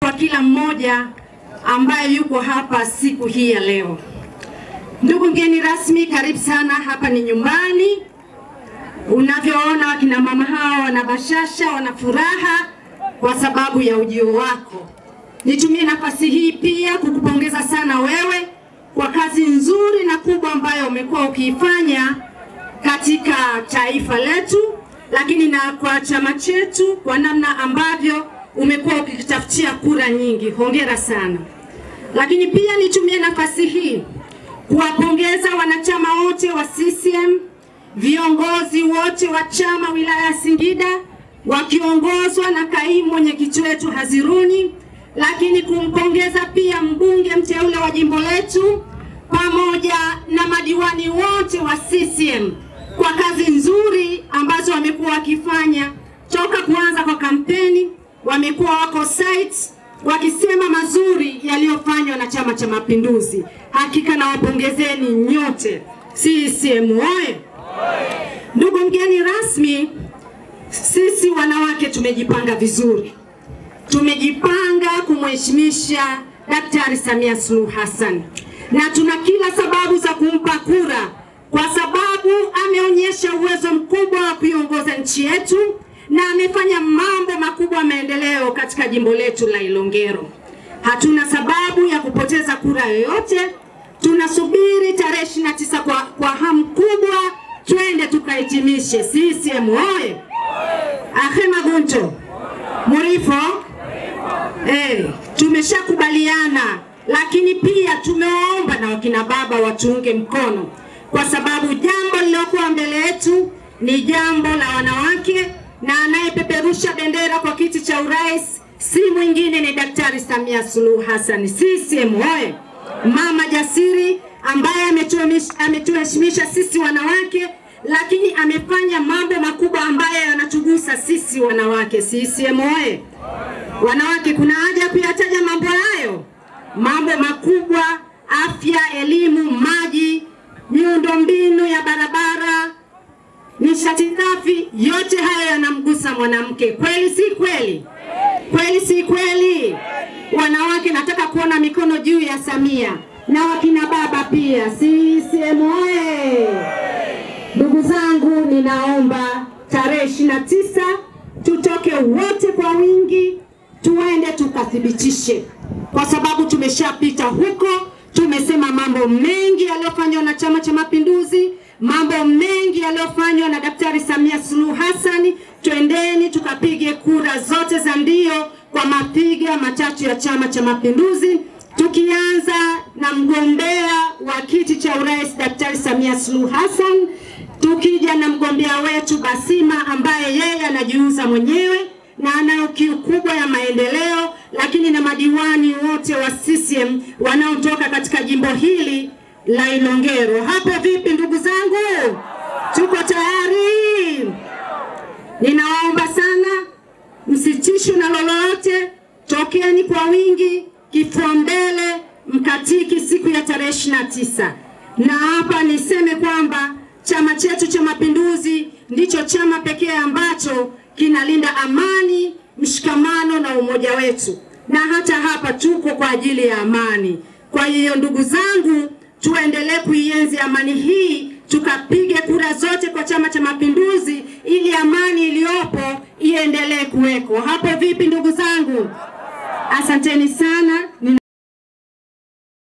kwa kila mmoja ambaye yuko hapa siku hii ya leo. Ndugu mgeni rasmi, karibu sana, hapa ni nyumbani. Unavyoona wakina mama hawa wana bashasha, wana furaha kwa sababu ya ujio wako. Nitumie nafasi hii pia kukupongeza sana wewe kwa kazi nzuri na kubwa ambayo umekuwa ukiifanya katika taifa letu, lakini na kwa chama chetu, kwa namna ambavyo umekuwa ukitafutia kura nyingi. Hongera sana. Lakini pia nitumie nafasi hii kuwapongeza wanachama wote wa CCM, viongozi wote wa chama wilaya ya Singida wakiongozwa na kaimu mwenyekiti wetu Haziruni, lakini kumpongeza pia mbunge mteule wa jimbo letu pamoja na madiwani wote wa CCM kwa kazi nzuri ambazo wamekuwa wakifanya toka kuanza kwa kampeni. Wamekuwa wako site wakisema mazuri yaliyofanywa na Chama cha Mapinduzi. Hakika na wapongezeni nyote. CCM oye! Ndugu mgeni rasmi, sisi wanawake tumejipanga vizuri. Tumejipanga kumheshimisha Daktari Samia Suluhu Hassan, na tuna kila sababu za kumpa kura kwa sababu ameonyesha uwezo mkubwa wa kuiongoza nchi yetu na amefanya mambo makubwa maendeleo katika jimbo letu la Ilongero. Hatuna sababu ya kupoteza kura yoyote. Tunasubiri tarehe 29 kwa hamu kubwa, twende tukahitimishe. CCM oye! Ahema Gunto Murifo. Tumeshakubaliana, lakini pia tumeomba na wakina baba watuunge mkono kwa sababu jambo lilokuwa mbele yetu ni jambo la wanawake, na anayepeperusha bendera kwa kiti cha urais si mwingine ni Daktari Samia Suluhu Hassan. CCM oye! Mama jasiri ambaye ametuheshimisha sisi wanawake, lakini amefanya mambo makubwa ambayo yanatugusa sisi wanawake. CCM oye! Wanawake, kuna haja kuyataja mambo hayo, mambo makubwa: afya, elimu, maji, miundombinu ya barabara, nishati safi. Yote haya yanamgusa mwanamke. Kweli si kweli? Kweli si kweli? Wanawake, nataka kuona mikono juu ya Samia, na wakina baba pia. CCM oye! Ndugu zangu, ninaomba tarehe 29 tutoke wote kwa wingi, tuende tukathibitishe, kwa sababu tumeshapita huko. Tumesema mambo mengi yaliyofanywa na Chama cha Mapinduzi, mambo mengi yaliyofanywa na Daktari Samia Suluhu Hassan. Twendeni tukapige kura zote za ndio kwa mapiga matatu ya Chama cha Mapinduzi, tukianza na mgombea wa kiti cha urais Daktari Samia Suluhu Hassan, tukija na mgombea wetu Basima ambaye yeye anajiuza mwenyewe na anayo kiu kubwa ya maendeleo, lakini na madiwani wote wa CCM wanaotoka katika jimbo hili la Ilongero. Hapo vipi ndugu zangu? Tuko tayari? Ninawaomba sana msitishwe na lolote, tokeni kwa wingi, kifua mbele, mkatiki siku ya tarehe 29. Na hapa niseme kwamba chama chetu cha Mapinduzi ndicho chama pekee ambacho kinalinda amani, mshikamano na umoja wetu, na hata hapa tuko kwa ajili ya amani. Kwa hiyo ndugu zangu, tuendelee kuienzi amani hii, tukapige kura zote kwa Chama cha Mapinduzi ili amani iliyopo iendelee kuweko. Hapo vipi ndugu zangu? Asanteni sana.